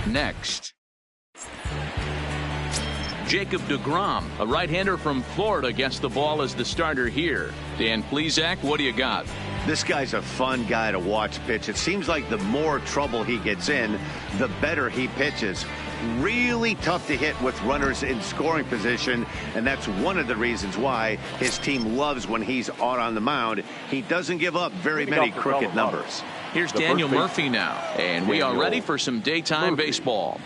next. Jacob deGrom, a right-hander from Florida, gets the ball as the starter here. Dan Plesac, what do you got? This guy's a fun guy to watch pitch. It seems like the more trouble he gets in, the better he pitches. Really tough to hit with runners in scoring position, and that's one of the reasons why his team loves when he's out on the mound. He doesn't give up very many crooked numbers. Here's Daniel Murphy now, and we are ready for some daytime baseball.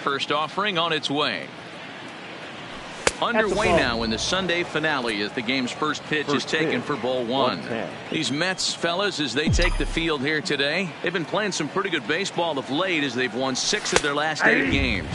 First offering on its way. Underway now in the Sunday finale as the game's first pitch is taken for ball one. These Mets fellas, as they take the field here today, they've been playing some pretty good baseball of late as they've won 6 of their last 8 games.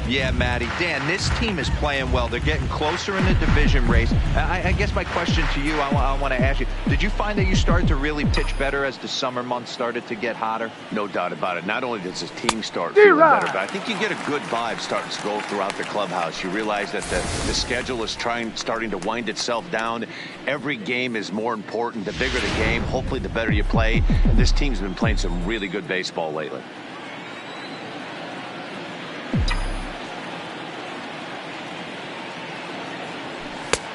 Yeah, Matty. Dan, this team is playing well. They're getting closer in the division race. I guess my question to you, I want to ask you, did you find that you started to really pitch better as the summer months started to get hotter? No doubt about it. Not only does his team start feeling better, but I think you get a good vibe starting to go throughout the clubhouse. You realize that the schedule is starting to wind itself down. Every game is more important. The bigger the game, hopefully the better you play. And this team's been playing some really good baseball lately.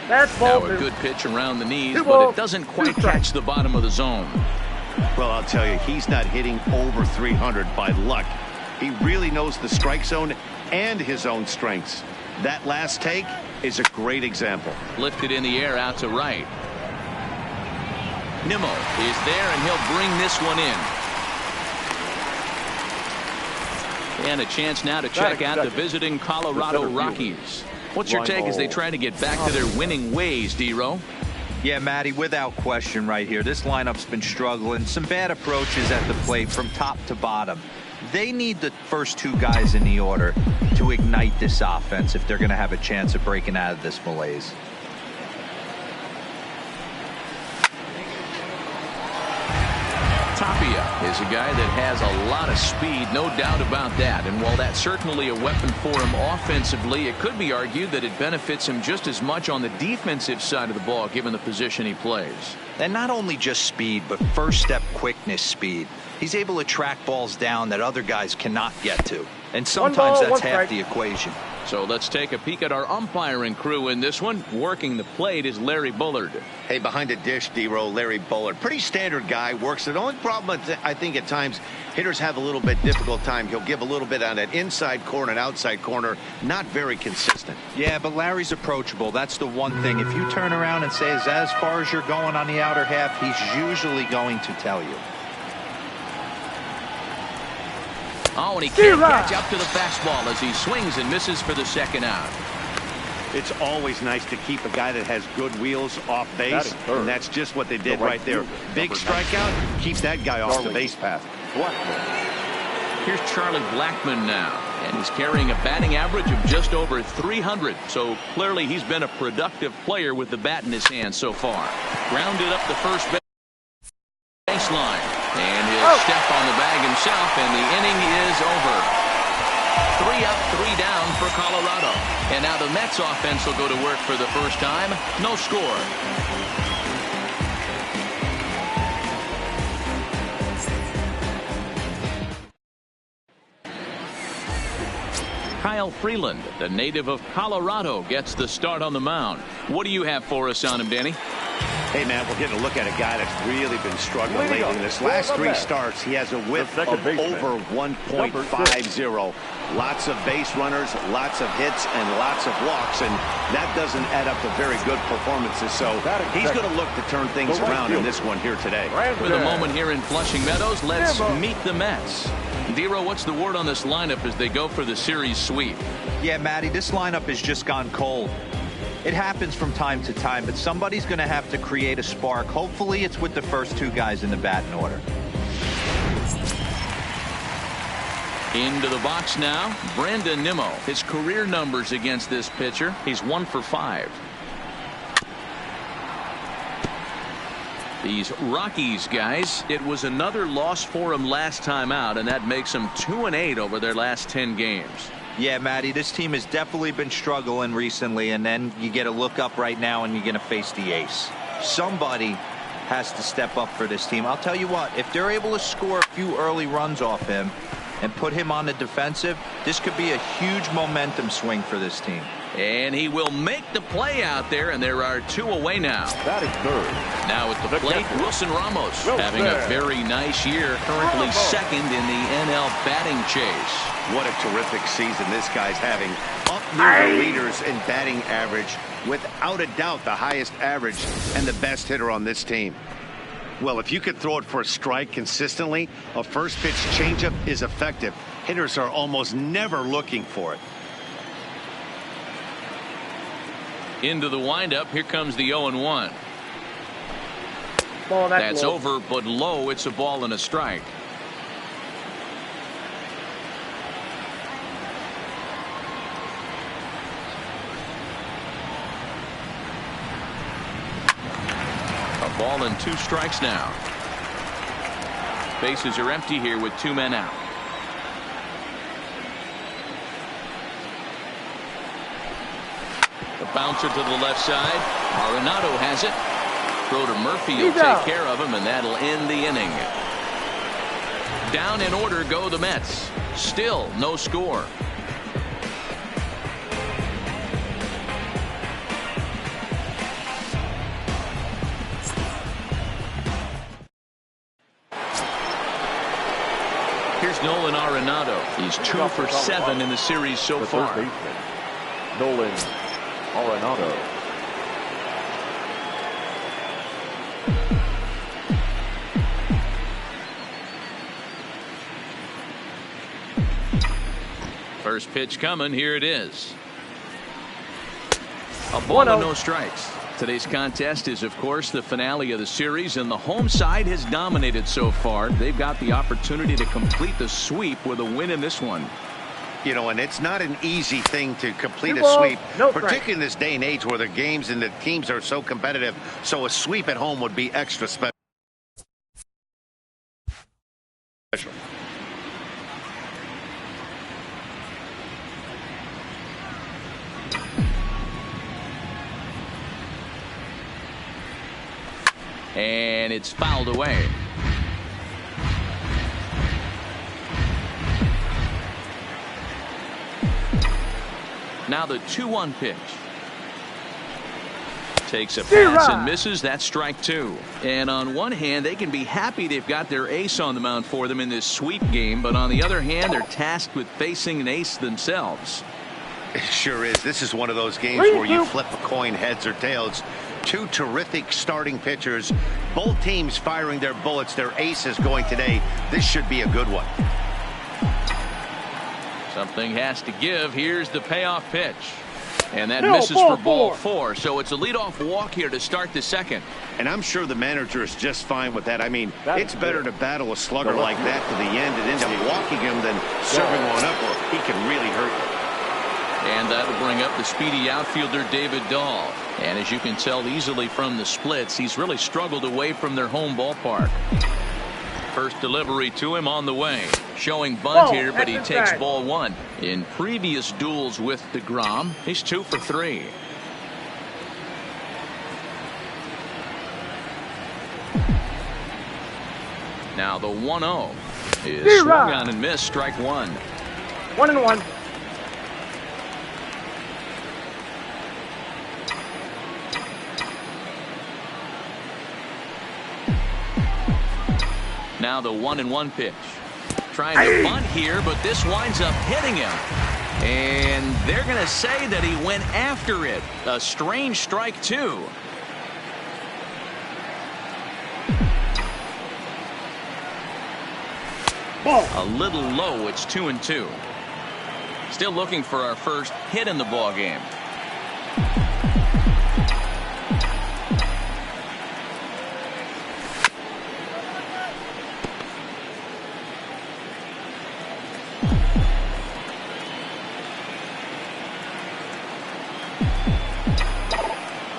Now a good pitch around the knees, but it doesn't quite catch the bottom of the zone. Well, I'll tell you, he's not hitting over 300 by luck. He really knows the strike zone and his own strengths. That last take is a great example. Lifted in the air out to right. Nimmo is there, and he'll bring this one in. And a chance now to check out the visiting Colorado Rockies. What's your take as they try to get back to their winning ways, D-Row? Yeah, Matty, without question right here. This lineup's been struggling. Some bad approaches at the plate from top to bottom. They need the first 2 guys in the order to ignite this offense if they're going to have a chance of breaking out of this malaise. Tapia is a guy that has a lot of speed, no doubt about that. And while that's certainly a weapon for him offensively, it could be argued that it benefits him just as much on the defensive side of the ball, given the position he plays. And not only just speed, but first step quickness speed. He's able to track balls down that other guys cannot get to. And sometimes that's half the equation. So let's take a peek at our umpiring crew in this one. Working the plate is Larry Bullard. Hey, behind the dish, D-Row, Larry Bullard. Pretty standard guy, works it. The only problem I think at times hitters have a little bit difficult time. He'll give a little bit on that inside corner and outside corner. Not very consistent. Yeah, but Larry's approachable. That's the one thing. If you turn around and say, is that as far as you're going on the outer half, he's usually going to tell you. Oh, and he can't catch up to the fastball as he swings and misses for the second out. It's always nice to keep a guy that has good wheels off base, and that's just what they did right there. Big strikeout, keep that guy off the base path. Here's Charlie Blackmon now, and he's carrying a batting average of just over 300, so clearly he's been a productive player with the bat in his hand so far. Grounded up the first baseline. And he'll step on the bag himself, and the inning is over. 3 up, 3 down for Colorado. And now the Mets offense will go to work for the first time. No score. Kyle Freeland, the native of Colorado, gets the start on the mound. What do you have for us on him, Danny? Hey, man, we're getting a look at a guy that's really been struggling lately. In his last 3 starts, he has a whip of over 1.50. Lots of base runners, lots of hits, and lots of walks, and that doesn't add up to very good performances. So he's going to look to turn things around in this one here today. With a moment here in Flushing Meadows, let's meet the Mets. D-Row, what's the word on this lineup as they go for the series sweep? Yeah, Matty, this lineup has just gone cold. It happens from time to time, but somebody's going to have to create a spark. Hopefully it's with the first 2 guys in the batting order. Into the box now, Brandon Nimmo. His career numbers against this pitcher, he's 1 for 5. These Rockies guys, it was another loss for them last time out, and that makes them 2-8 over their last 10 games. Yeah, Matty, this team has definitely been struggling recently, and then you get a look up right now and you're going to face the ace. Somebody has to step up for this team. I'll tell you what, if they're able to score a few early runs off him and put him on the defensive, this could be a huge momentum swing for this team. And he will make the play out there, and there are 2 away now. That is third. Now at the plate, Wilson Ramos having a very nice year, currently second in the NL batting chase. What a terrific season this guy's having. Up near the leaders in batting average, without a doubt the highest average and the best hitter on this team. Well, if you could throw it for a strike consistently, a first pitch changeup is effective. Hitters are almost never looking for it. Into the windup, here comes the 0-1. That's over, but low. It's a ball and a strike. A ball and 2 strikes now. Bases are empty here with 2 men out. The bouncer to the left side. Arenado has it. Throw to Murphy will take care of him, and that'll end the inning. Down in order go the Mets. Still no score. Here's Nolan Arenado. He's 2 for 7 in the series so far. Nolan Arenado. First pitch coming. Here it is. A ball and no strikes. Today's contest is, of course, the finale of the series, and the home side has dominated so far. They've got the opportunity to complete the sweep with a win in this one. You know, and it's not an easy thing to complete a sweep, particularly in this day and age where the games and the teams are so competitive. So a sweep at home would be extra special. And it's fouled away. Now the 2-1 pitch. Takes a pass and misses. That's strike 2. And on one hand, they can be happy they've got their ace on the mound for them in this sweep game, but on the other hand, they're tasked with facing an ace themselves. It sure is. This is one of those games where you flip a coin heads or tails. 2 terrific starting pitchers, both teams firing their bullets. Their aces going today. This should be a good one. Something has to give. Here's the payoff pitch. And that misses for ball 4. So it's a leadoff walk here to start the second. And I'm sure the manager is just fine with that. I mean, it's better to battle a slugger like that to the end and end up walking him than serving one up where he can really hurt you. And that'll bring up the speedy outfielder David Dahl. And as you can tell easily from the splits, he's really struggled away from their home ballpark. First delivery to him on the way. Showing bunt here, but he takes ball 1. In previous duels with DeGrom, he's 2 for 3. Now the 1-0 is swung on and missed. Strike 1. 1-1. Now the 1-1 pitch. Trying to bunt here, but this winds up hitting him. And they're going to say that he went after it. A strange strike 2. A little low. It's 2-2. Still looking for our first hit in the ball game.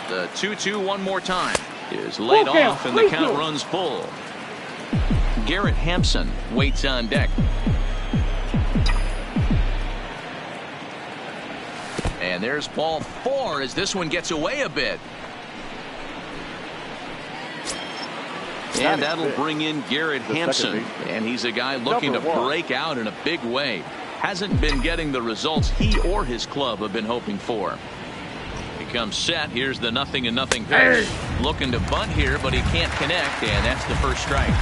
The 2-2 one more time is laid off, and the count runs full. Garrett Hampson waits on deck. And there's ball 4 as this one gets away a bit. And that'll bring in Garrett Hampson. And he's a guy looking to break out in a big way. Hasn't been getting the results he or his club have been hoping for. He comes set. Here's the 0-0 pitch. Looking to bunt here, but he can't connect, and that's the first strike.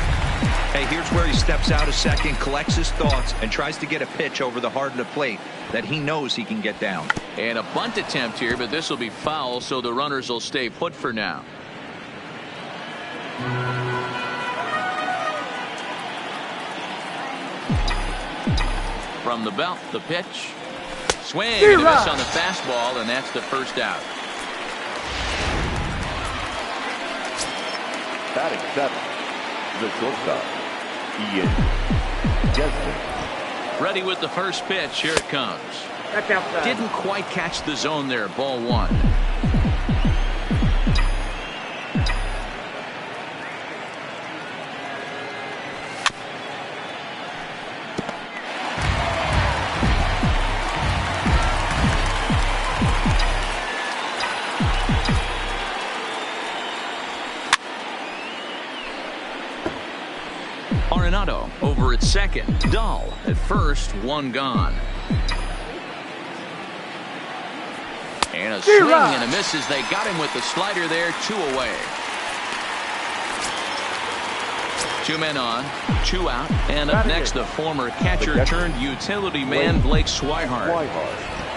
Hey, here's where he steps out a second, collects his thoughts, and tries to get a pitch over the heart of the plate that he knows he can get down. And a bunt attempt here, but this will be foul, so the runners will stay put for now. From the belt, the pitch. Swing and a miss on the fastball, and that's the first out. Batting 7, the shortstop, u000sgm's. Ready with the first pitch. Here it comes. Didn't quite catch the zone there. Ball 1. Arenado over at second. Dull at first. 1 gone. And a swing and a miss as they got him with the slider there. 2 away. 2 men on, 2 out. And up next, the former catcher turned utility man Blake Swihart.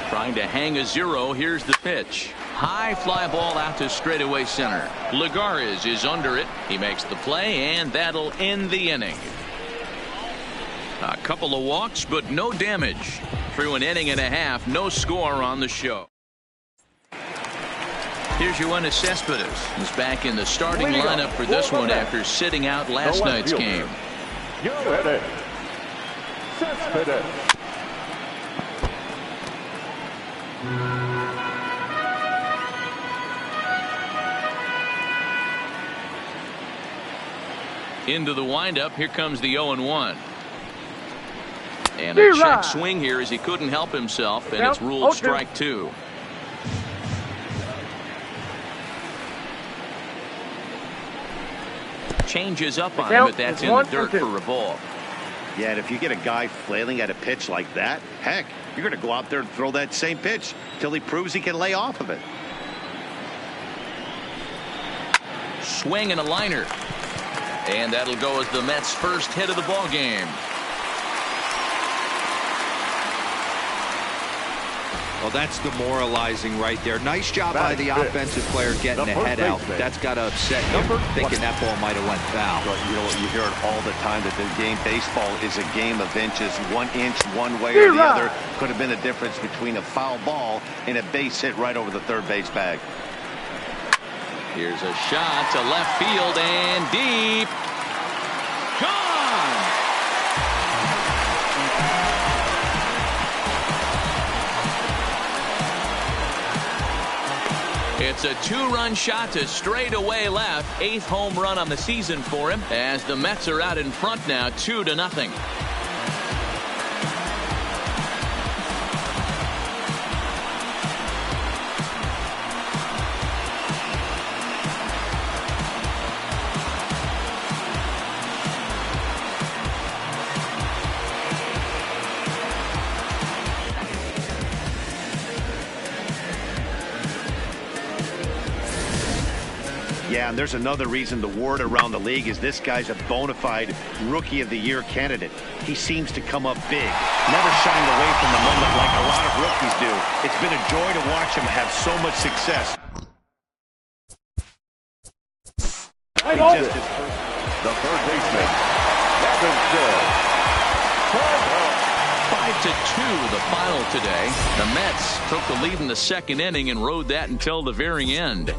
Trying to hang a 0. Here's the pitch. High fly ball out to straightaway center. Lagares is under it. He makes the play, and that'll end the inning. A couple of walks, but no damage. Through an inning and a half, no score on the show. Here's u000s Cespedes. He's back in the starting lineup for this one after sitting out last night's game. u000s Cespedes. Into the windup. Here comes the 0-1. And a check swing here as he couldn't help himself, and it's ruled strike 2. Changes up on him, but that's in the dirt for a ball. Yeah, and if you get a guy flailing at a pitch like that, heck, you're going to go out there and throw that same pitch till he proves he can lay off of it. Swing and a liner. And that'll go as the Mets' first hit of the ball game. Well, that's demoralizing right there. Nice job by the offensive player getting the head out. That's got to upset him, thinking that ball might have went foul. You know what? You hear it all the time that the game, baseball is a game of inches. 1 inch one way or the other could have been the difference between a foul ball and a base hit right over the third base bag. Here's a shot to left field and deep. Gone! It's a 2-run shot to straightaway left. 8th home run on the season for him as the Mets are out in front now 2-0. Yeah, and there's another reason the word around the league is this guy's a bona fide Rookie of the Year candidate. He seems to come up big, never shying away from the moment like a lot of rookies do. It's been a joy to watch him have so much success. The third baseman, Kevin Still. 5-2 the final today. The Mets took the lead in the second inning and rode that until the very end.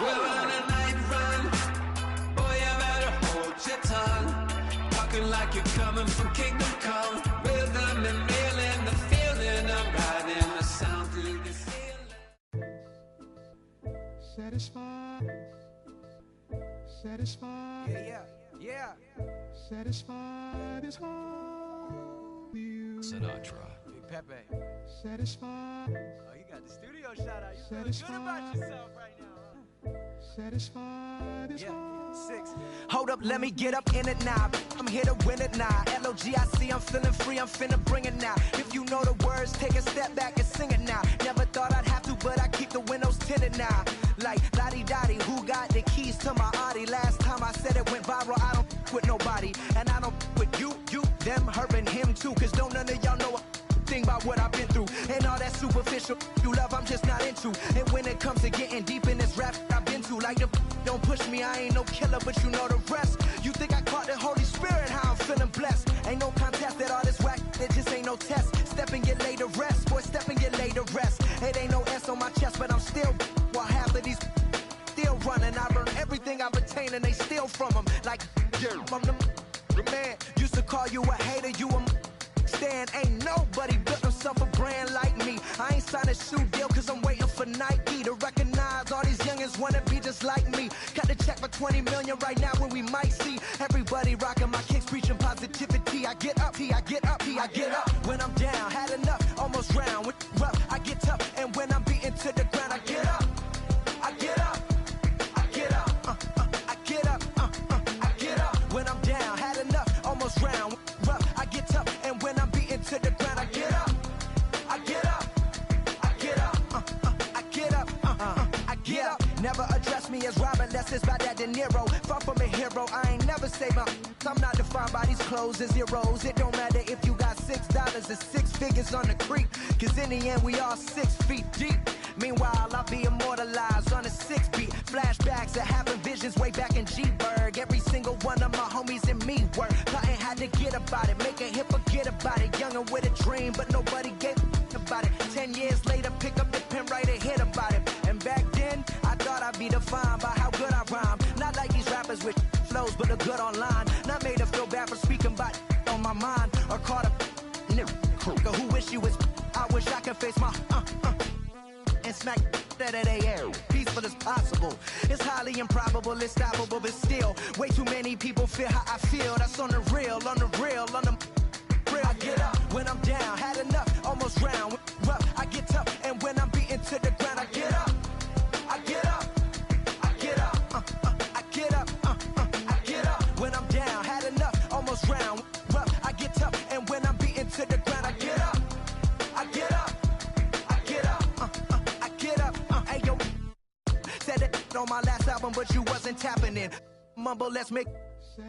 Well, on a night run, boy, you better hold your tongue. Walking like you're coming from Kingdom Come. Rhythm and feeling the feeling of riding the sound through the ceiling. Satisfied. Satisfied. Yeah. Satisfied is all you. Sinatra. Big Pepe. Satisfied. Oh, you got the studio shot out. You feel good about yourself right now, huh? Satisfied is all. 6. Hold up, let me get up in it now. I'm here to win it now. L-O-G-I-C, I'm feeling free, I'm finna bring it now. If you know the words, take a step back and sing it now. Never thought I'd have to, but I keep the windows tinted now. Like, lottie-dottie, who got the keys to my Audi? Last time I said it went viral, I don't with nobody. And I don't with you, them, her, and him too. Cause don't none of y'all know a thing about what I've been through. And all that superficial you love, I'm just not into. And when it comes to getting deep in this rap I've been to, like the don't push me, I ain't no killer, but you know the rest. You think I caught the Holy Spirit, how I'm feeling blessed. Ain't no contest at all this whack, it just ain't no test. Step and get laid to rest, boy, step and get laid to rest. It ain't no S on my chest, but I'm still, while half of these still running. I learned everything I've attained and they steal from them. Like, I'm the man, used to call you a hater, you a stand. Ain't nobody built himself a brand like me. I ain't signed a shoe deal cause I'm waiting for Nike to recognize all these youngins wanna be just like me. Got the check for 20 million right now when we might see everybody rocking my kicks, preaching positivity. I get up, I get up, I get up. When I'm down, had enough, almost round. With rough, I get tough, and when I'm beaten to the ground, I get up, I get up, I get up, I get up, I get up. When I'm down, had enough, almost round. Rough, I get tough, and when I'm beaten to the ground, I get up, I get up, I get up, I get up, I get up. Never address me as Robert, unless it's by that De Niro. Far from a hero, I ain't never say my. I'm not defined by these clothes as zeros. It don't matter if you got $6 or 6 figures on the creek, cause in the end we all 6 feet deep. Meanwhile, I'll be immortalized on a 6 beat. Flashbacks of having visions way back in G-Berg. Every single one of my homies and me work. Nothing had to get about it, make a hit, forget about it. Young and with a dream, but nobody gave about it. 10 years later, pick up the pen, write a hit about it. And back then, I thought I'd be defined by how good I rhyme. Not like these rappers with flows, but a good online. Not made to feel bad for speaking about on my mind. Or caught a nigga who wish you was. I wish I could face my and smack that at air. Peaceful as possible. It's highly improbable, it's stoppable, but still, way too many people feel how I feel. That's on the real, on the real, on the real. I get up when I'm down, had enough, almost round. Rough, I get tough, and when I'm beaten to the ground, I get up, I get up, I get up, I get up, I get up. When I'm down, had enough, almost round. Rough, I get tough, and when I'm beaten to the ground, I get up, I get up. Hey yo, said it on my last album, but you wasn't tapping in. Mumble, let's make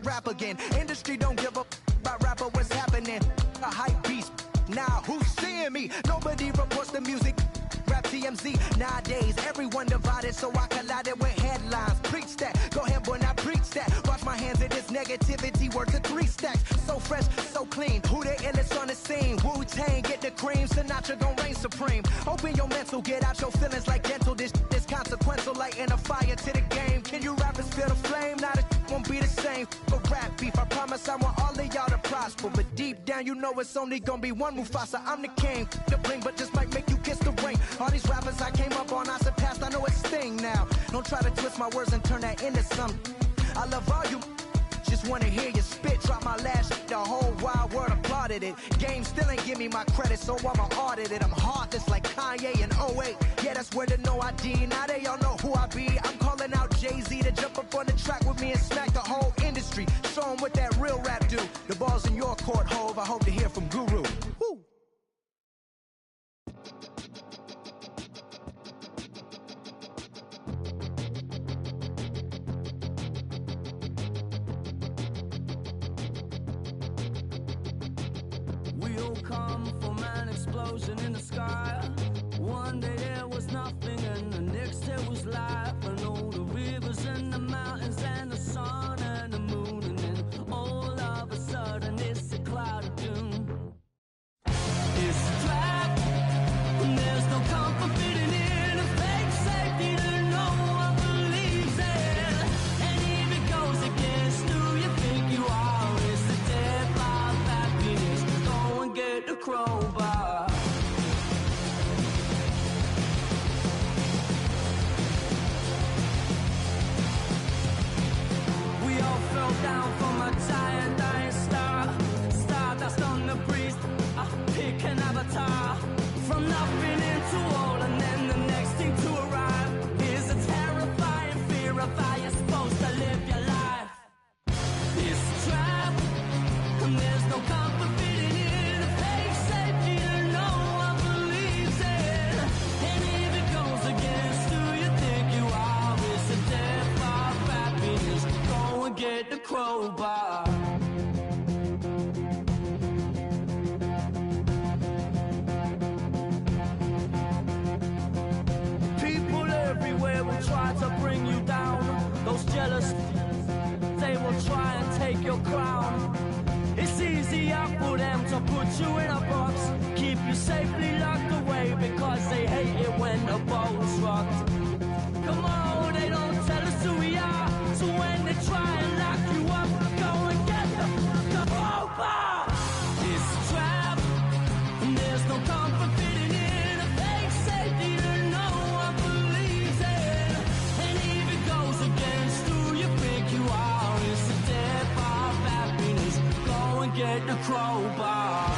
rap again. Industry don't give a about rapper, what's happening? A hype beast. Now who's seeing me? Nobody reports the music. Rap TMZ. Nowadays, everyone divided, so I collided with headlines. Preach that. Go ahead, boy, now preach that. Wash my hands of this negativity. Worth of 3 stacks. So fresh, so clean. Who the illest on the scene? Wu-Tang, get the cream. Sinatra gon' reign supreme. Open your mental, get out your feelings like dental. This consequential, lighting a fire to the game. Can you rappers feel the flame? Now the won't be the same. For rap beef, I promise I want all of y'all to prosper. But deep down, you know it's only gonna be one Mufasa. I'm the king, the bling, but just might make you kiss the ring. All these rappers I came up on, I surpassed, I know it's Sting now. Don't try to twist my words and turn that into something. I love all you, just wanna hear you spit. Drop my last shit, the whole wild world applauded it. Game still ain't give me my credit, so I'ma audit it. I'm heartless like Kanye in 08. Yeah, that's where the no ID, now they all know who I be. I'm calling out Jay-Z to jump up on the track with me and smack the whole industry. Show 'em what that real rap do. The ball's in your court, Hove, I hope to hear from Guru. Woo! We'll come from an explosion in the sky. One day there was nothing and the next day was life. And all the rivers and the mountains and the sun and the moon. And then all of a sudden it's a cloud of doom. It's a trap. There's no comfort fitting in a fake safety to know I believe. crowbar. We all fell down from a giant dying star. Stardust on the breeze, pick an avatar. From nothing into all and then the next thing to arrive. Here's a terrifying fear of how you're supposed to live your life. It's a trap, and there's no comfort fitting in. A fake safety that no one believes in. And if it goes against who you think you are, it's a death of happiness. Go and get the crowbar. People everywhere will try to bring you down. Those jealous, they will try and take your crown. It's easier for them to put you in a box, keep you safely locked away, because they hate it when the boat's rocked. Come on, they don't tell us who we are, so when they try and lock you up, go and get the crowbar. It's a trap, and there's no comfort fitting in. A fake safety that no one believes in. And if it goes against who you think you are, it's the death of happiness. Go and get the crowbar.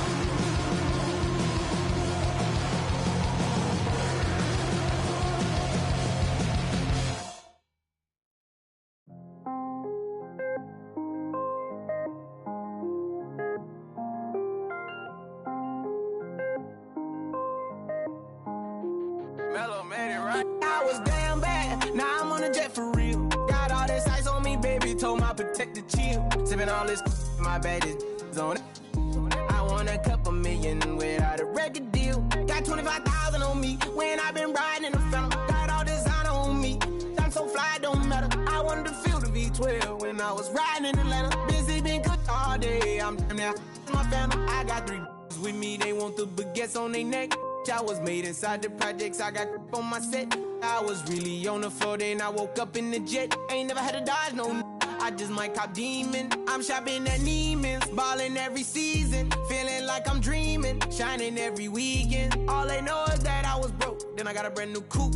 Mellow made it right. I was damn bad, now I'm on a jet for real. Got all this ice on me, baby, told my protector chill. Sipping all this, my bad is on it. I want a couple million without a record deal. Got 25,000 on me when I've been riding in the Phantom. Got all designer on me, I'm so fly, don't matter. I wanted to feel the V12 when I was riding in Atlanta. Busy been cooked all day, I'm damn near my Phantom. I got 3 with me, they want the baguettes on their neck. I was made inside the projects, I got on my set. I was really on the floor, then I woke up in the jet. Ain't never had to dodge no I just might cop demon. I'm shopping at Neiman's, balling every season, feeling like I'm dreaming, shining every weekend. All they know is that I was broke, then I got a brand new coupe.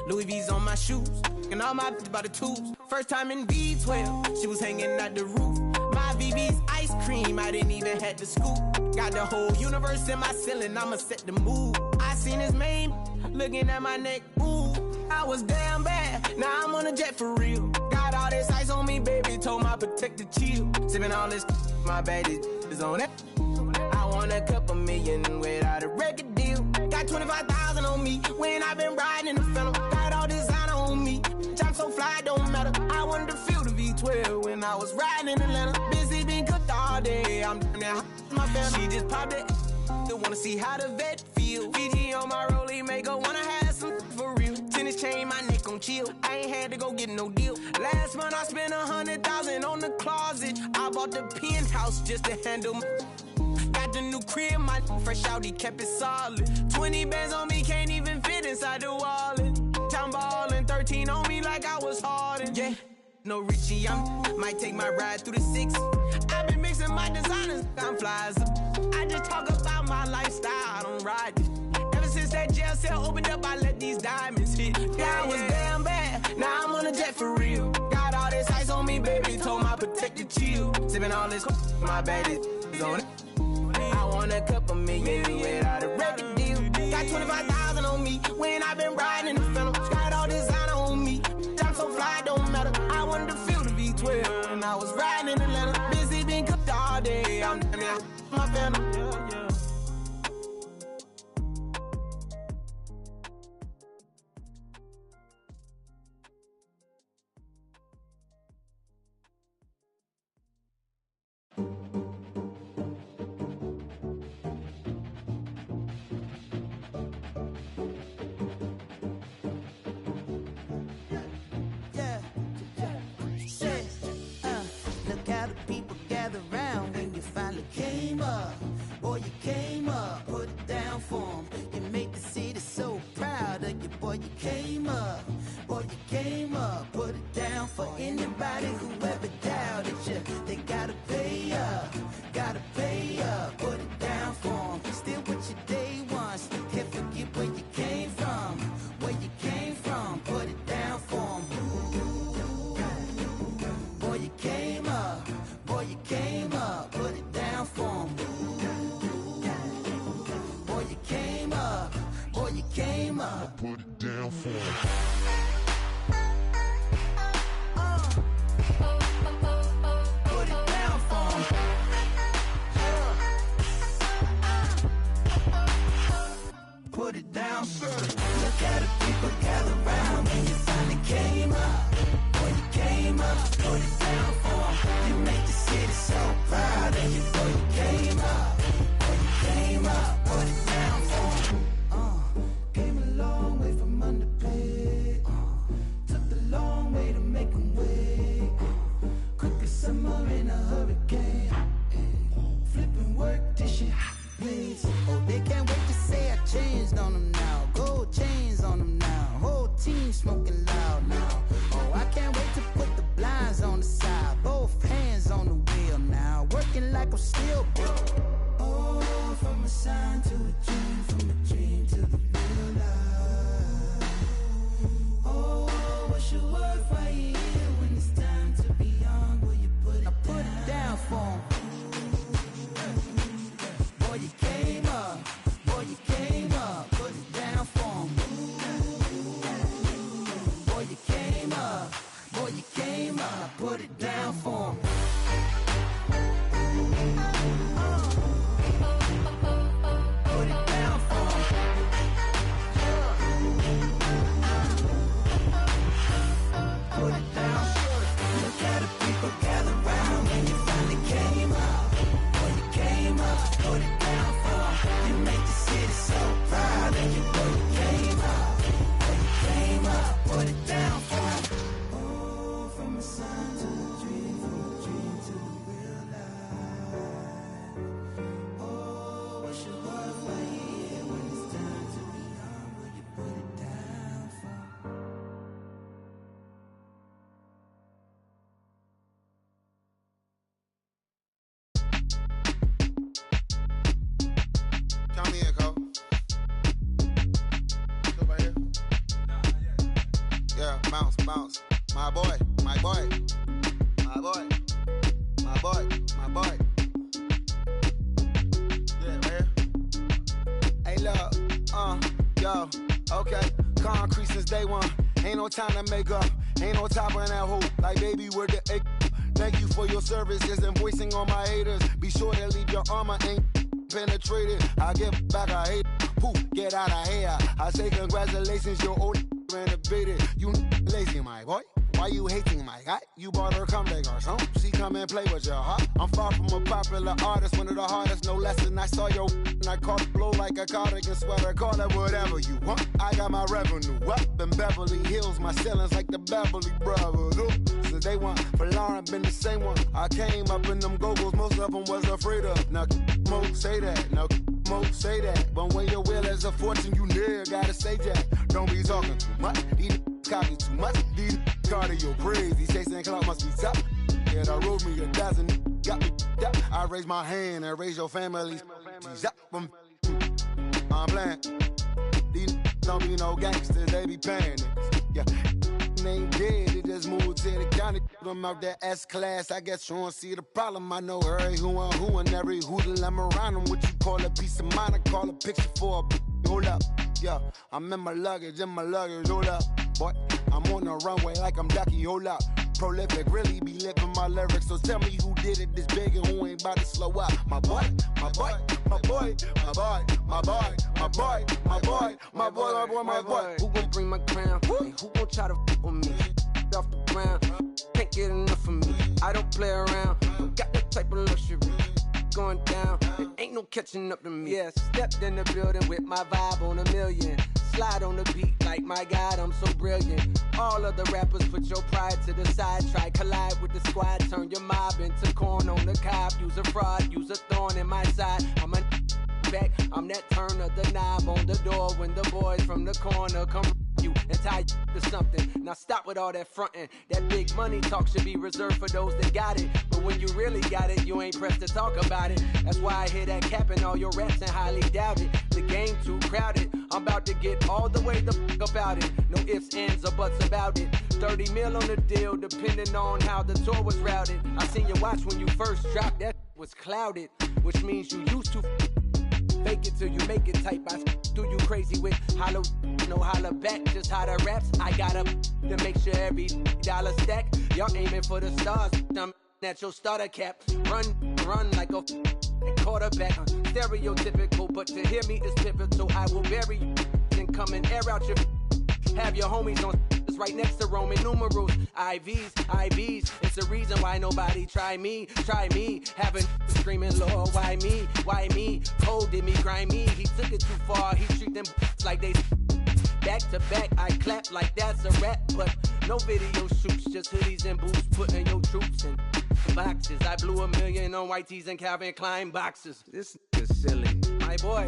Louis V's on my shoes, and all my by the tubes. First time in V12, she was hanging at the roof. My VV's ice cream, I didn't even have to scoop. Got the whole universe in my ceiling, I'ma set the mood. I seen his main, looking at my neck, ooh. I was damn bad, now I'm on a jet for real. Got all this ice on me, baby, told my protector chill. Sipping all this, my bad is on it. I want a couple million without a record deal. Got 25,000 on me when I've been riding in the Phantom. Got all designer on me, I'm so fly, don't matter. I wanted to feel the V12 when I was riding in Atlanta. Busy been cooked all day, I'm down there, my family. She just popped it, still wanna see how the vet feel. Fiji on my rollie, make her wanna have some for real. Tennis chain, my neck on chill, I ain't had to go get no deal. Last month I spent 100,000 on the closet. I bought the penthouse just to handle my... Got the new crib, my fresh out, he kept it solid. 20 bands on me, can't even fit inside the wallet. I'm ballin', 13 on me like I was Harden. Yeah, no Richie, might take my ride through the 6. I've been mixing my designers, I'm flies. I just talk about my lifestyle, I don't ride it. Ever since that jail cell opened up, I let these diamonds hit. Yeah, I was damn bad, now I'm on a jet for real. Got all this ice on me, baby, told my protector chill. Sipping all this, my bad is on it. I want a couple million without a record deal. Got 25,000 on me when I've been riding in the Phantom. Got all designer on me, I'm so fly, don't matter. I wanted to feel the V12 when I was riding in Atlanta. Busy been cooked all day, I'm down there, my Phantom. I put it down for him. Put it down for him. Put it down, sir. Look at the people gather round when you finally came up. When you came up, put it down for 'em. You make the city so proud of you. Boy, you came up. When you came up, put it down for 'em. Came a long way from underpaid. Took the long way to make 'em wait. Quick as summer in a hurricane. Flipping work, this shit waits. Oh, they can't wait to say I changed on them now. Gold chains on them now. Whole team smoking loud now. Oh, I can't wait to put the blinds on the side. Both hands on the wheel now. Working like I'm still broke. Oh, from a sign to a dream, from a dream to the real life. Oh, what's your word right here when it's time to be young? Will you put it down? I put it down for 'em. Boy, you came up. Boy, you came up. Put it down for 'em. Boy, you came up. Boy, you came up. Put it down for 'em. Put it down for 'em. Put it down. Look at the people gather round when you finally came up. When you came up, put it down for 'em. You make the city so proud of you. When you came up, when you came up, put it down for 'em. Oh, from a sign to a dream, from a dream to the real life. Oh, what's your word right here when it's time to be young? Will you put it down for 'em? Count me in, Cole. Still right here? Yeah, bounce, bounce. My boy, my boy. My boy. My boy, my boy. Yeah, right here. Hey, look, yo, okay. Concrete since day one. Ain't no time to make up. Ain't no top on that hoe. Like, baby, where the egg? Thank you for your services and voicing on my haters. Be sure to leave your armor ain't penetrated. I give back, I hate. Poof, get out of here. I say congratulations, your old renovated. You lazy, my boy. Why you hating my guy? You bought her come back or something. She come and play with your heart. I'm far from a popular artist, one of the hardest, no less than I saw your and I caught it blow like a cardigan sweater. Call it whatever you want. I got my revenue up in Beverly Hills. My ceilings like the Beverly Brothers. Since day one, for Lauren been the same one. I came up in them go-go's, most of them was afraid of. Now, Mo say that. Now, Mo say that. But when your will is a fortune, you never gotta say that. Don't be talking too much. These copy too much. These cardio crazy. Chasing clout must be tough. Yeah, I wrote me a dozen. Got me up. I raise my hand and raise your family. I'm playing. These don't be no gangsters. They be paying it. Yeah. Ain't dead, they just moved to the county. Them out that S-class, I guess you don't see the problem. I know every who and every hoodle I'm around them. What you call a piece of mind, I call a picture for a hold up. Yeah, I'm in my luggage, hold up. Boy, I'm on the runway like I'm Ducky, hold up. Prolific, really be living my lyrics. So tell me who did it this big and who ain't about to slow up. My boy, my boy, my boy, my boy, my boy, my boy, my boy, my boy, my boy, my boy. Who gon' bring my crown? And who gon' try to f with me? Off the ground, can't get enough of me. I don't play around, don't got that type of luxury. Going down, there ain't no catching up to me. Yeah, stepped in the building with my vibe on a million. Slide on the beat like my God, I'm so brilliant. All of the rappers put your pride to the side. Try collide with the squad, turn your mob into corn on the cob. Use a fraud, use a thorn in my side. I'm a back, I'm that turn of the knob on the door when the boys from the corner come you and tie you to something. Now stop with all that frontin'. That big money talk should be reserved for those that got it. But when you really got it, you ain't pressed to talk about it. That's why I hear that cap in all your raps and highly doubt it. The game too crowded. I'm about to get all the way the fuck about it. No ifs, ands, or buts about it. 30 mil on the deal, depending on how the tour was routed. I seen your watch when you first dropped, that was clouded. Which means you used to fake it till you make it type. I do you crazy with hollow raps, no holler back, just how the raps. I got up to make sure every dollar stack. Y'all aiming for the stars, I'm at your starter cap. Run like a quarterback. Stereotypical, but to hear me is pivotal. I will bury you and come and air out your. Have your homies on right next to Roman numerals. IVs. It's the reason why nobody try me. Having screaming, Lord, why me? Cold did me, grimy. He took it too far. He treat them like they back to back. I clap like that's a rap, but no video shoots. Just hoodies and boots, putting your troops in boxes. I blew $1 million on white tees and Calvin Klein boxes. This is silly. My boy.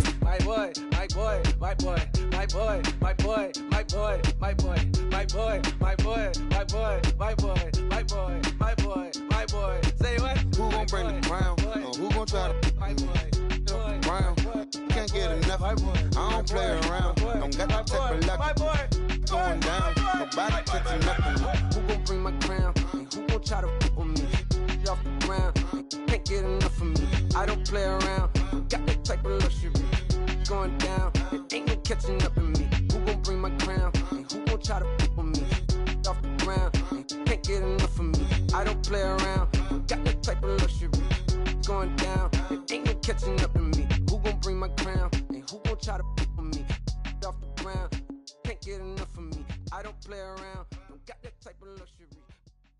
Say what? Who gon' bring the crown? Who gon' try to round? Can't get enough. I don't play around. Don't got to take a luck. Going down. Nobody touching nothing. Who gon' bring my crown? And who gon' try to with me? Off the ground. Can't get enough of me. I don't play around. Got that type of luxury. Going down. It ain't no catching up in me. Who gon' bring my crown? And who gon' try to with me? Off the ground. Can't get enough of me. I don't play around. Got that type of luxury. Going down. It ain't no catching up in me. Who gon' bring my crown? And who gon' try to with me? Off the ground. Can't get enough of me. I don't play around. Don't got that type of luxury.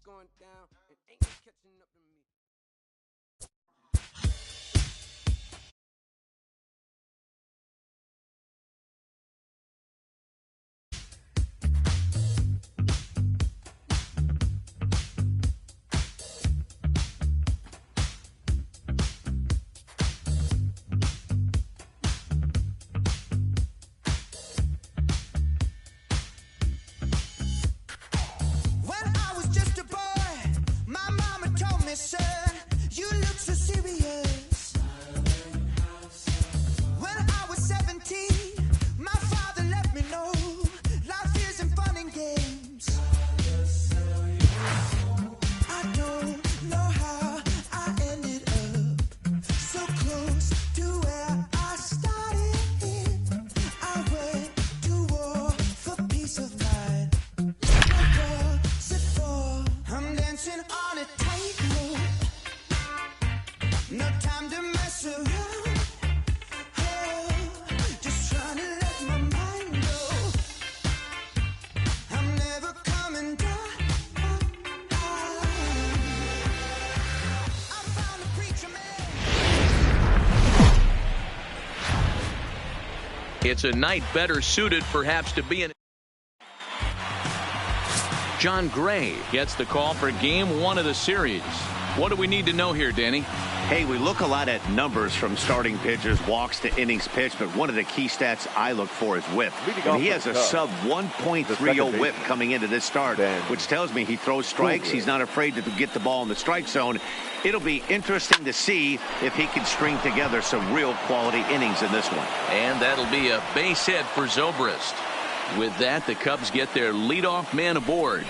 Going down. It ain't no catching up in me. Son, you look so serious. When I was 17, my father let me know life isn't fun and games. I don't know how I ended up so close to where I started. I went to war for peace of mind. What was it for? I'm dancing on a tightrope. No time to mess around. Oh, just trying to let my mind go. I'm never coming down. I found a preacher man. It's a night better suited perhaps to be in. John Gray gets the call for game 1 of the series. What do we need to know here, Danny? Hey, we look a lot at numbers from starting pitchers, walks to innings pitched, but one of the key stats I look for is whip. And he has a sub 1.30 whip coming into this start, which tells me he throws strikes. He's not afraid to get the ball in the strike zone. It'll be interesting to see if he can string together some real quality innings in this one. And that'll be a base hit for Zobrist. With that, the Cubs get their leadoff man aboard.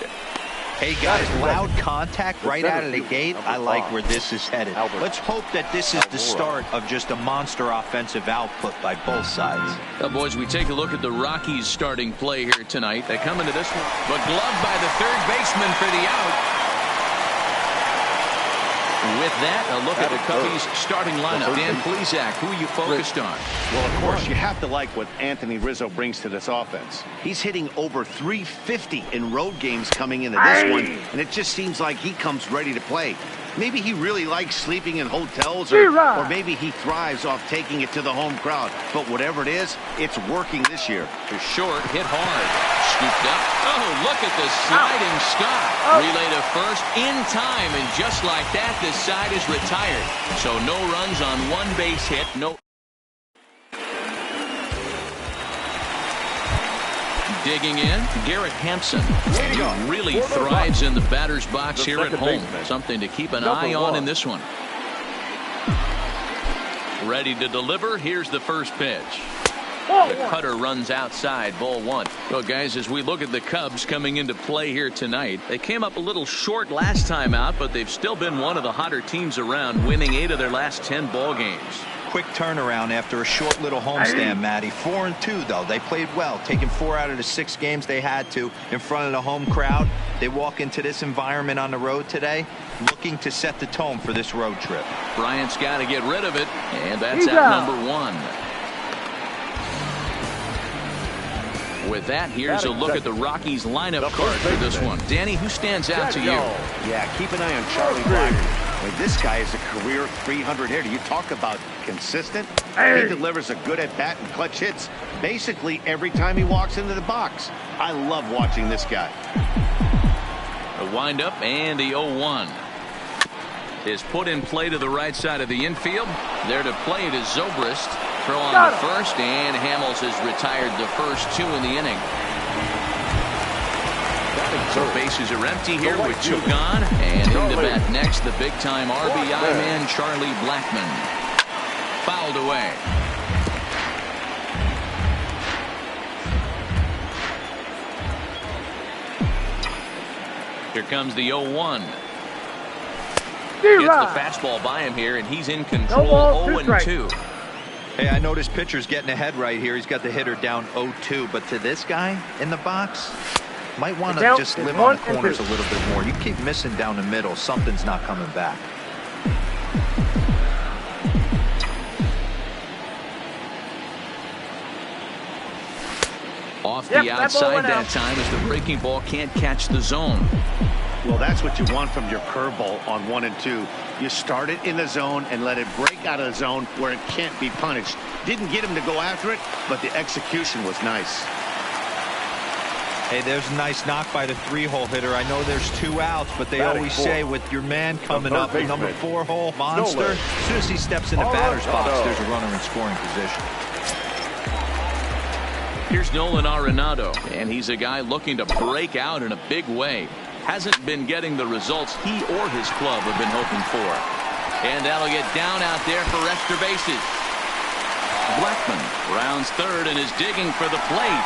Hey guys, loud contact right out of the gate. I like where this is headed. Let's hope that this is the start of just a monster offensive output by both sides. Well, boys, we take a look at the Rockies starting play here tonight. They come into this one, but gloved by the third baseman for the out. With that, a look at the Cubbies starting lineup. Dan Plesac, who are you focused on? Well, of course, you have to like what Anthony Rizzo brings to this offense. He's hitting over 350 in road games coming into this one, and it just seems like he comes ready to play. Maybe he really likes sleeping in hotels, or maybe he thrives off taking it to the home crowd. But whatever it is, it's working this year. For short, hit hard. Scooped up. Oh, look at the sliding Scott. Relay to first in time, and just like that, this side is retired. So no runs on one base hit. No. Digging in, Garrett Hampson. He really thrives in the batter's box here at home. Something to keep an eye on in this one. Ready to deliver. Here's the first pitch. The cutter runs outside, ball 1. Well, guys, as we look at the Cubs coming into play here tonight, they came up a little short last time out, but they've still been one of the hotter teams around, winning 8 of their last 10 ball games. quick turnaround after a short little homestand, Matty. 4-2, though. They played well, taking 4 out of the 6 games they had to in front of the home crowd. They walk into this environment on the road today looking to set the tone for this road trip. Bryant's got to get rid of it, and that's out number 1. With that, here's a look at the Rockies lineup card for this one. Danny, who stands out to you? Yeah, keep an eye on Charlie Blackmon. I mean, this guy is a career 300 hitter. You talk about consistent. He delivers a good at-bat and clutch hits basically every time he walks into the box. I love watching this guy. A windup and the 0-1 is put in play to the right side of the infield. There to play it is Zobrist. Throw on the first, and Hamels has retired the first 2 in the inning. So bases are empty here with 2 gone. And into bat next, the big-time RBI man, Charlie Blackmon. Fouled away. Here comes the 0-1. Gets the fastball by him here, and he's in control. 0-2. Hey, I know this pitcher's getting ahead right here. He's got the hitter down 0-2, but to this guy in the box, might want to just live on the corners a little bit more. You keep missing down the middle, something's not coming back. Off the outside that time as the breaking ball can't catch the zone. Well, that's what you want from your curveball on 1 and 2. You start it in the zone and let it break out of the zone where it can't be punished. Didn't get him to go after it, but the execution was nice. Hey, there's a nice knock by the 3-hole hitter. I know there's 2 outs, but they always say with your man coming up, the number 4-hole monster, as soon as he steps in the batter's box, there's a runner in scoring position. Here's Nolan Arenado, and he's a guy looking to break out in a big way. Hasn't been getting the results he or his club have been hoping for. And that'll get down out there for extra bases. Blackmon rounds third and is digging for the plate.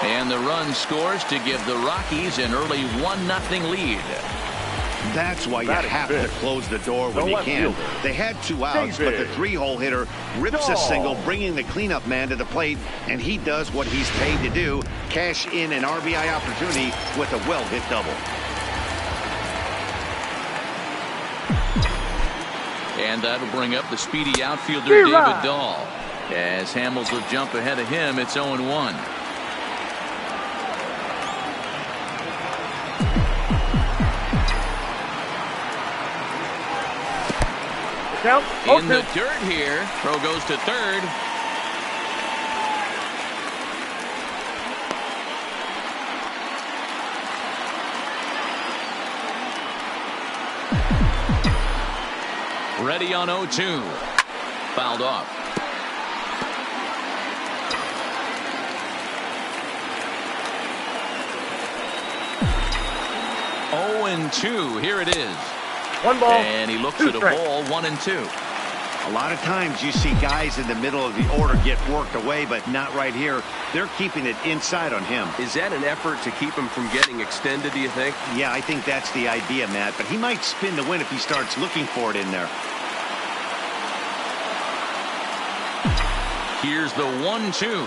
And the run scores to give the Rockies an early 1-0 lead. That's why you have to close the door when you can. They had 2 outs, but the 3-hole hitter rips a single, bringing the cleanup man to the plate, and he does what he's paid to do, cash in an RBI opportunity with a well-hit double. And that'll bring up the speedy outfielder David Dahl. As Hamels will jump ahead of him, it's 0-1. In the dirt here. Throw goes to third. Ready on 0-2. Fouled off. Oh, and 2. Here it is. 1 ball. And he looks at a ball, 1 and 2. A lot of times you see guys in the middle of the order get worked away, but not right here. They're keeping it inside on him. Is that an effort to keep him from getting extended, do you think? Yeah, I think that's the idea, Matt. But he might spin to win if he starts looking for it in there. Here's the 1-2.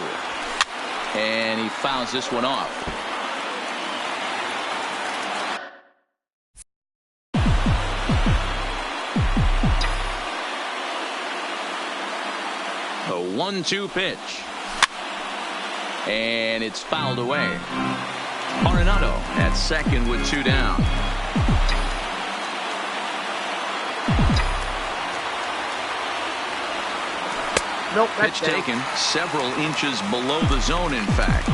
And he fouls this one off. A 1-2 pitch. And it's fouled away. Arenado at second with 2 down. Nope, pitch taken several inches below the zone, in fact.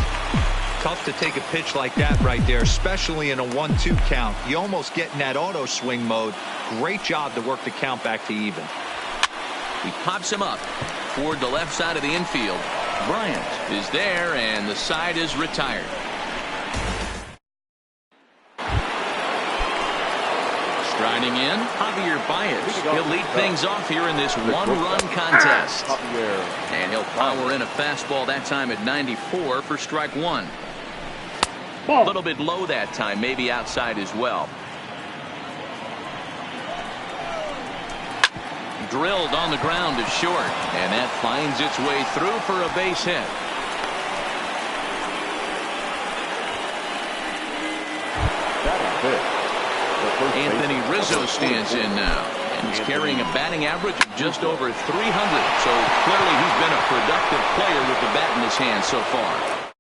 Tough to take a pitch like that right there, especially in a 1-2 count. You almost get in that auto swing mode. Great job to work the count back to even. He pops him up toward the left side of the infield. Bryant is there, and the side is retired. Striding in, Javier Baez. He'll lead things off here in this 1-run contest. And he'll power in a fastball that time at 94 for strike 1. A little bit low that time, maybe outside as well. drilled on the ground to short, and that finds its way through for a base hit. Anthony Rizzo stands in now, and he's carrying a batting average of just over 300. So clearly he's been a productive player with the bat in his hand so far.